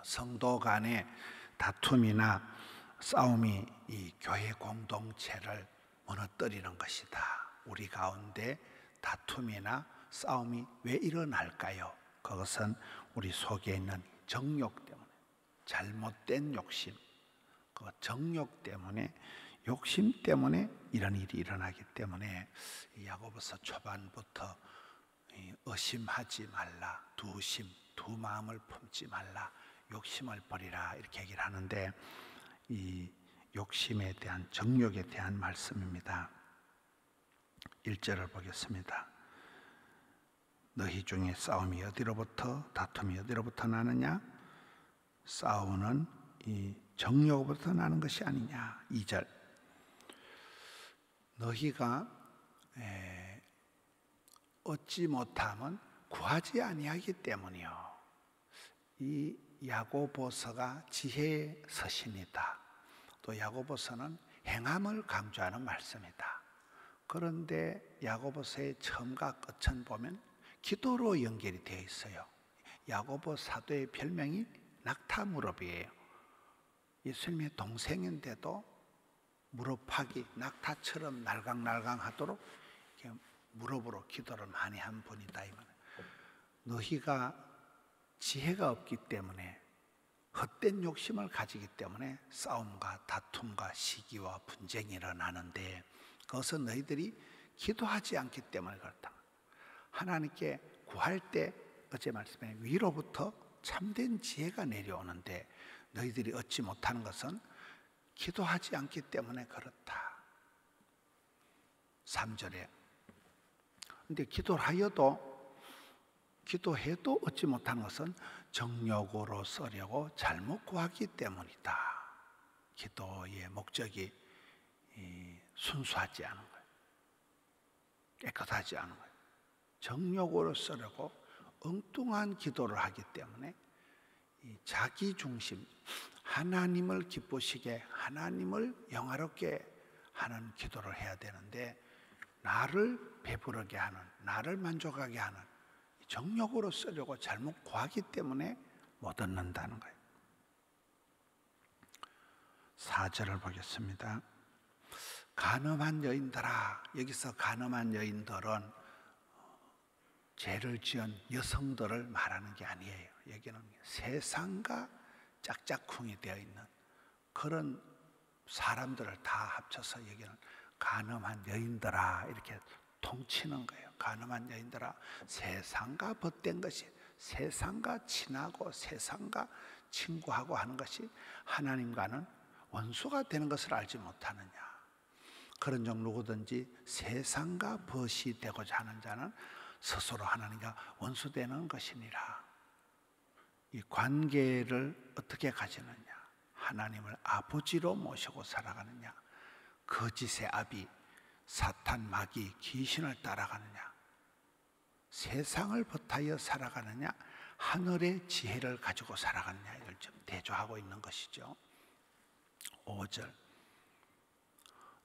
성도 간의 다툼이나 싸움이 이 교회 공동체를 무너뜨리는 것이다. 우리 가운데 다툼이나 싸움이 왜 일어날까요? 그것은 우리 속에 있는 정욕 때문에, 잘못된 욕심, 그 정욕 때문에, 욕심 때문에 이런 일이 일어나기 때문에 야고보서 초반부터 의심하지 말라, 두심, 두 마음을 품지 말라, 욕심을 버리라 이렇게 얘기를 하는데, 이 욕심에 대한, 정욕에 대한 말씀입니다. 1절을 보겠습니다. 너희 중에 싸움이 어디로부터, 다툼이 어디로부터 나느냐? 싸우는 이 정욕으로부터 나는 것이 아니냐. 2절, 너희가 얻지 못함은 구하지 아니하기 때문이요. 이 야고보서가 지혜의 서신이다. 또 야고보서는 행함을 강조하는 말씀이다. 그런데 야고보서의 처음과 끝은 보면 기도로 연결이 되어 있어요. 야고보 사도의 별명이 낙타 무릎이에요. 예수님의 동생인데도 무릎팍이 낙타처럼 날강날강하도록 이렇게 무릎으로 기도를 많이 한 분이다. 이 말은 너희가 지혜가 없기 때문에, 헛된 욕심을 가지기 때문에 싸움과 다툼과 시기와 분쟁이 일어나는데, 그것은 너희들이 기도하지 않기 때문에 그렇다. 하나님께 구할 때 어제 말씀에 위로부터 참된 지혜가 내려오는데, 너희들이 얻지 못하는 것은 기도하지 않기 때문에 그렇다. 3절에 근데 기도해도 얻지 못하는 것은 정욕으로 쓰려고 잘못 구하기 때문이다. 기도의 목적이 순수하지 않은 거예요. 깨끗하지 않은 거예요. 정욕으로 쓰려고 엉뚱한 기도를 하기 때문에 이 자기 중심, 하나님을 기쁘시게, 하나님을 영화롭게 하는 기도를 해야 되는데, 나를 배부르게 하는, 나를 만족하게 하는 정욕으로 쓰려고 잘못 구하기 때문에 못 얻는다는 거예요. 4절을 보겠습니다. 간음한 여인들아, 여기서 간음한 여인들은 죄를 지은 여성들을 말하는 게 아니에요. 여기는 세상과 짝짝꿍이 되어 있는 그런 사람들을 다 합쳐서 여기는 간음한 여인들아 이렇게 통치는 거예요. 간음한 여인들아, 세상과 벗된 것이, 세상과 친하고 세상과 친구하고 하는 것이 하나님과는 원수가 되는 것을 알지 못하느냐. 그런 종 누구든지 세상과 벗이 되고자 하는 자는 스스로 하나님과 원수되는 것이니라. 이 관계를 어떻게 가지느냐? 하나님을 아버지로 모시고 살아가느냐? 거짓의 아비, 사탄, 마귀, 귀신을 따라가느냐? 세상을 벗하여 살아가느냐? 하늘의 지혜를 가지고 살아가느냐? 이걸 좀 대조하고 있는 것이죠. 5절,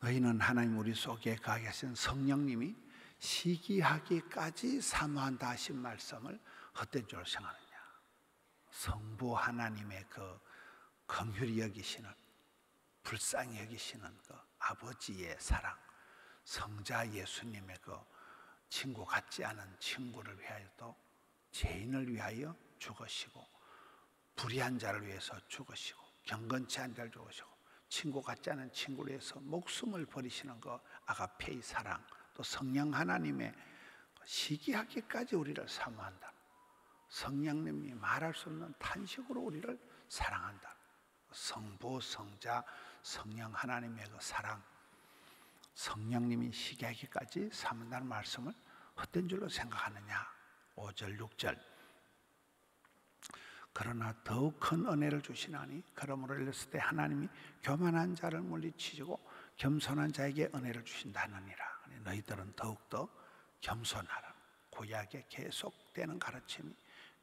너희는 하나님 우리 속에 거하게 하신 성령님이 시기하기까지 사모한다 하신 말씀을 헛된 줄로 생각하느냐? 성부 하나님의 그 긍휼히 여기시는, 불쌍히 여기시는 그 아버지의 사랑, 성자 예수님의 그 친구 같지 않은 친구를 위하여도 죄인을 위하여 죽으시고, 불의한 자를 위해서 죽으시고, 경건치 않은 자를 죽으시고, 친구 같지 않은 친구를 위해서 목숨을 버리시는 그 아가페의 사랑, 또 성령 하나님의 시기하기까지 우리를 사모한다. 성령님이 말할 수 없는 탄식으로 우리를 사랑한다. 성부, 성자, 성령 하나님의 그 사랑, 성령님이 시기하기까지 사모한다는 말씀을 헛된 줄로 생각하느냐. 5절, 6절, 그러나 더욱 큰 은혜를 주시나니 그러므로 일렀을 때 하나님이 교만한 자를 물리치시고 겸손한 자에게 은혜를 주신다느니라. 너희들은 더욱더 겸손하라. 구약에 계속되는 가르침이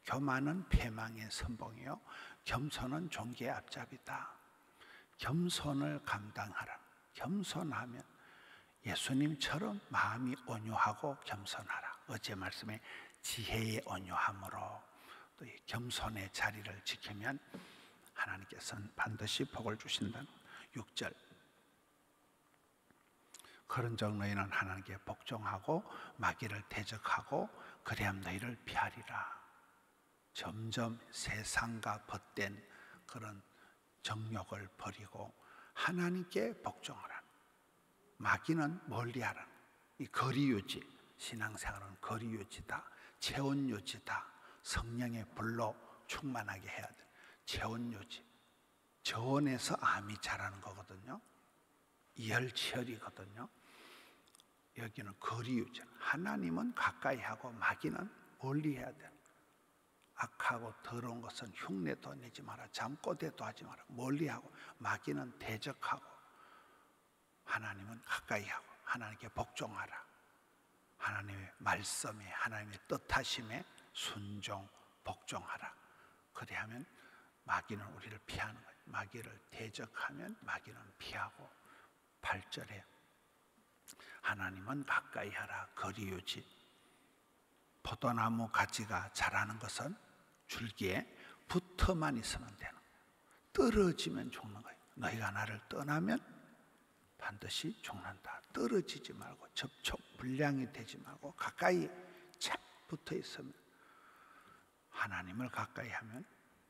교만은 패망의 선봉이요 겸손은 존귀의 앞잡이다. 겸손을 감당하라. 겸손하면 예수님처럼 마음이 온유하고 겸손하라. 어제 말씀에 지혜의 온유함으로, 또 이 겸손의 자리를 지키면 하나님께서는 반드시 복을 주신다는 6절. 그런즉 너희는 하나님께 복종하고 마귀를 대적하고 그래야 너희를 피하리라. 점점 세상과 벗된 그런 정욕을 버리고 하나님께 복종하라. 마귀는 멀리하라. 이 거리 유지, 신앙생활은 거리 유지다, 체온 유지다. 성령의 불로 충만하게 해야 돼. 체온 유지. 저온에서 암이 자라는 거거든요. 이열치열이거든요. 여기는 거리 유지. 하나님은 가까이 하고 마귀는 멀리 해야 돼. 악하고 더러운 것은 흉내도 내지 마라. 잠꼬대도 하지 마라. 멀리하고 마귀는 대적하고 하나님은 가까이 하고 하나님께 복종하라. 하나님의 말씀에 하나님의 뜻하심에 순종 복종하라. 그리하면 마귀는 우리를 피하는 거예요. 마귀를 대적하면 마귀는 피하고 8절에 하나님은 가까이 하라. 거리 유지. 포도나무 가지가 자라는 것은 줄기에 붙어만 있으면 되는 거예요. 떨어지면 죽는 거예요. 너희가 나를 떠나면 반드시 죽는다. 떨어지지 말고 접촉 불량이 되지 말고 가까이 착 붙어 있으면 하나님을 가까이 하면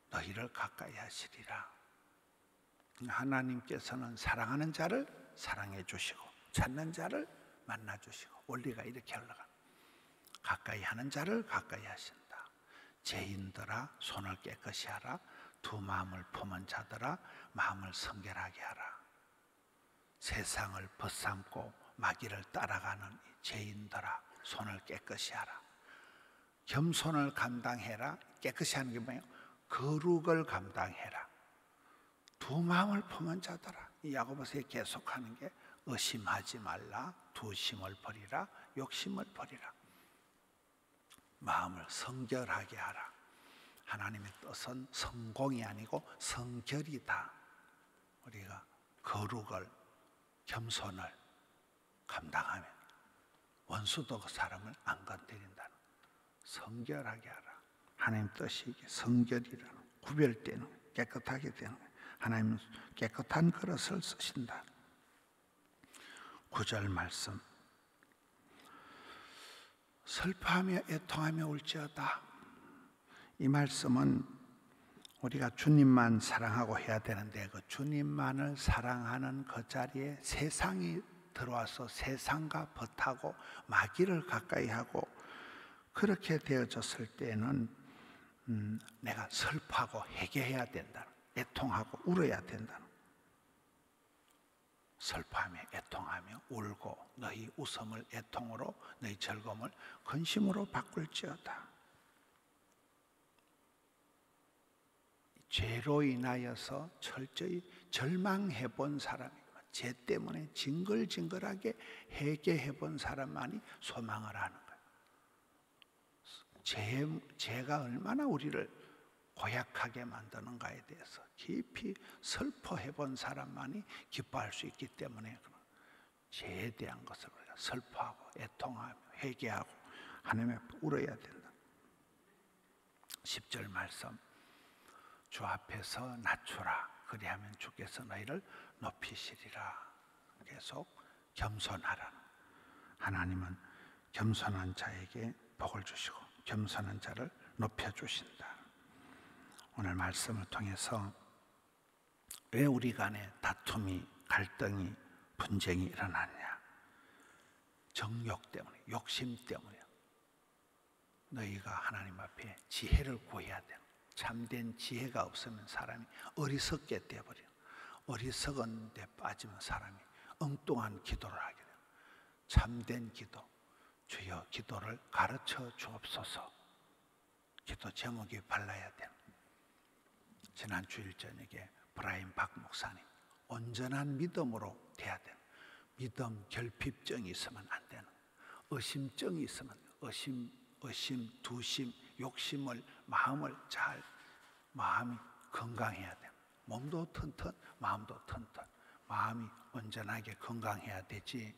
너희를 가까이 하시리라. 하나님께서는 사랑하는 자를 사랑해 주시고 찾는 자를 만나 주시고 원리가 이렇게 흘러가. 가까이 하는 자를 가까이 하신다. 죄인들아 손을 깨끗이 하라. 두 마음을 품은 자들아 마음을 성결하게 하라. 세상을 벗삼고 마귀를 따라가는 죄인들아 손을 깨끗이 하라. 겸손을 감당해라. 깨끗이 하는 게 뭐예요? 거룩을 감당해라. 두 마음을 품은 자들아. 이 야고보서에 계속하는 게 의심하지 말라. 두심을 버리라. 욕심을 버리라. 마음을 성결하게 하라. 하나님의 뜻은 성공이 아니고 성결이다. 우리가 거룩을 겸손을 감당하면 원수도 그 사람을 안 건드린다는 성결하게 하라. 하나님 뜻이 이게 성결이라는 구별되는 깨끗하게 되는 거예요. 하나님은 깨끗한 그릇을 쓰신다. 9절 말씀. 슬퍼하며 애통하며 울지어다. 이 말씀은 우리가 주님만 사랑하고 해야 되는데 그 주님만을 사랑하는 그 자리에 세상이 들어와서 세상과 벗하고 마귀를 가까이 하고 그렇게 되어졌을 때는 내가 슬퍼하고 회개해야 된다. 애통하고 울어야 된다. 슬퍼하며 애통하며 울고 너희 웃음을 애통으로 너희 즐거움을 근심으로 바꿀지어다. 죄로 인하여서 철저히 절망해 본 사람이 죄 때문에 징글징글하게 회개해 본 사람만이 소망을 하는 거예요. 죄가 얼마나 우리를 고약하게 만드는가에 대해서 깊이 슬퍼해 본 사람만이 기뻐할 수 있기 때문에 죄에 대한 것을 우리가 슬퍼하고 애통하며 회개하고 하나님 앞에 울어야 된다. 10절 말씀. 주 앞에서 낮추라. 그리하면 주께서 너희를 높이시리라. 계속 겸손하라. 하나님은 겸손한 자에게 복을 주시고 겸손한 자를 높여주신다. 오늘 말씀을 통해서 왜 우리 간에 다툼이, 갈등이, 분쟁이 일어나냐? 정욕 때문에, 욕심 때문에. 너희가 하나님 앞에 지혜를 구해야 돼. 참된 지혜가 없으면 사람이 어리석게 되어버려. 어리석은 데 빠지면 사람이 엉뚱한 기도를 하게 돼요. 참된 기도, 주여 기도를 가르쳐 주옵소서. 기도 제목이 발라야 돼요. 지난 주일 저녁에 브라임 박 목사님 온전한 믿음으로 돼야 돼요. 믿음 결핍증이 있으면 안 되는 거예요. 의심증이 있으면 의심, 두심, 욕심을 마음을 마음이 건강해야 돼요. 몸도 튼튼, 마음도 튼튼. 마음이 온전하게 건강해야 되지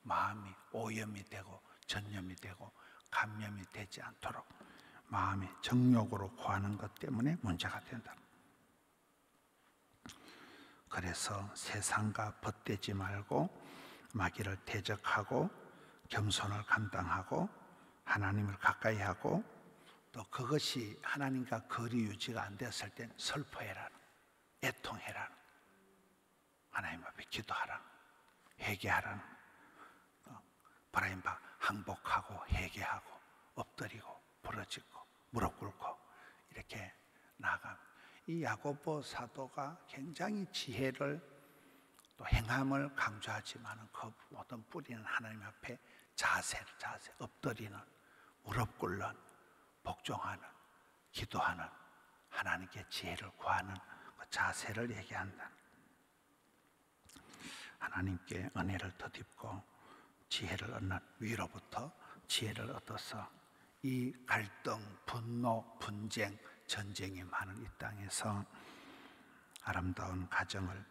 마음이 오염이 되고 전염이 되고 감염이 되지 않도록 마음의 정욕으로 구하는 것 때문에 문제가 된다. 그래서 세상과 벗대지 말고 마귀를 대적하고 겸손을 감당하고 하나님을 가까이 하고, 또 그것이 하나님과 거리 유지가 안 됐을 땐 슬퍼해라는, 애통해라는, 하나님 앞에 기도하라는, 회개하라는, 바라임바 항복하고 회개하고 엎드리고 부러지고 무릎 꿇고 이렇게 나아갑니다. 이 야고보 사도가 굉장히 지혜를 또 행함을 강조하지만 그 모든 뿌리는 하나님 앞에 자세, 엎드리는, 무릎 꿇는, 복종하는, 기도하는, 하나님께 지혜를 구하는 그 자세를 얘기한다. 하나님께 은혜를 덧입고 지혜를 얻는, 위로부터 지혜를 얻어서 이 갈등, 분노, 분쟁, 전쟁이 많은 이 땅에서 아름다운 가정을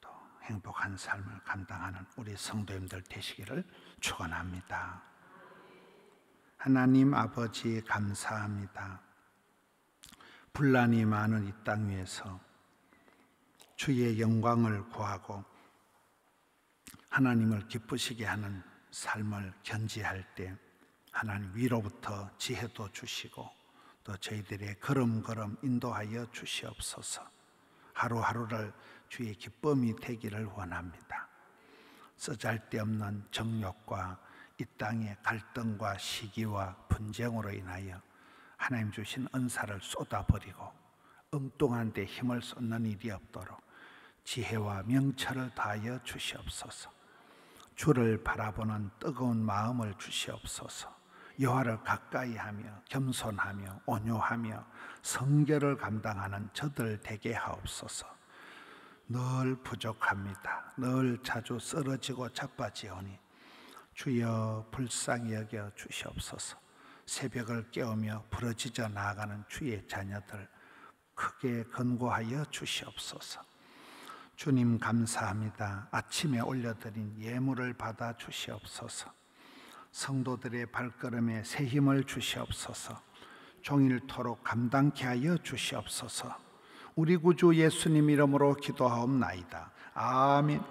또 행복한 삶을 감당하는 우리 성도님들 되시기를 축원합니다. 하나님 아버지 감사합니다. 분란이 많은 이 땅 위에서 주의 영광을 구하고 하나님을 기쁘시게 하는 삶을 견지할 때 하나님 위로부터 지혜도 주시고 또 저희들의 걸음걸음 인도하여 주시옵소서. 하루하루를 주의 기쁨이 되기를 원합니다. 쓰잘데없는 정욕과 이 땅의 갈등과 시기와 분쟁으로 인하여 하나님 주신 은사를 쏟아버리고 엉뚱한 데 힘을 쏟는 일이 없도록 지혜와 명철을 다하여 주시옵소서. 주를 바라보는 뜨거운 마음을 주시옵소서. 여호와를 가까이하며 겸손하며 온유하며 성결을 감당하는 저들 되게 하옵소서. 늘 부족합니다. 늘 자주 쓰러지고 자빠지오니 주여 불쌍히 여겨 주시옵소서. 새벽을 깨우며 부러지져 나아가는 주의 자녀들 크게 권고하여 주시옵소서. 주님 감사합니다. 아침에 올려드린 예물을 받아 주시옵소서. 성도들의 발걸음에 새 힘을 주시옵소서. 종일토록 감당케 하여 주시옵소서. 우리 구주 예수님 이름으로 기도하옵나이다. 아멘.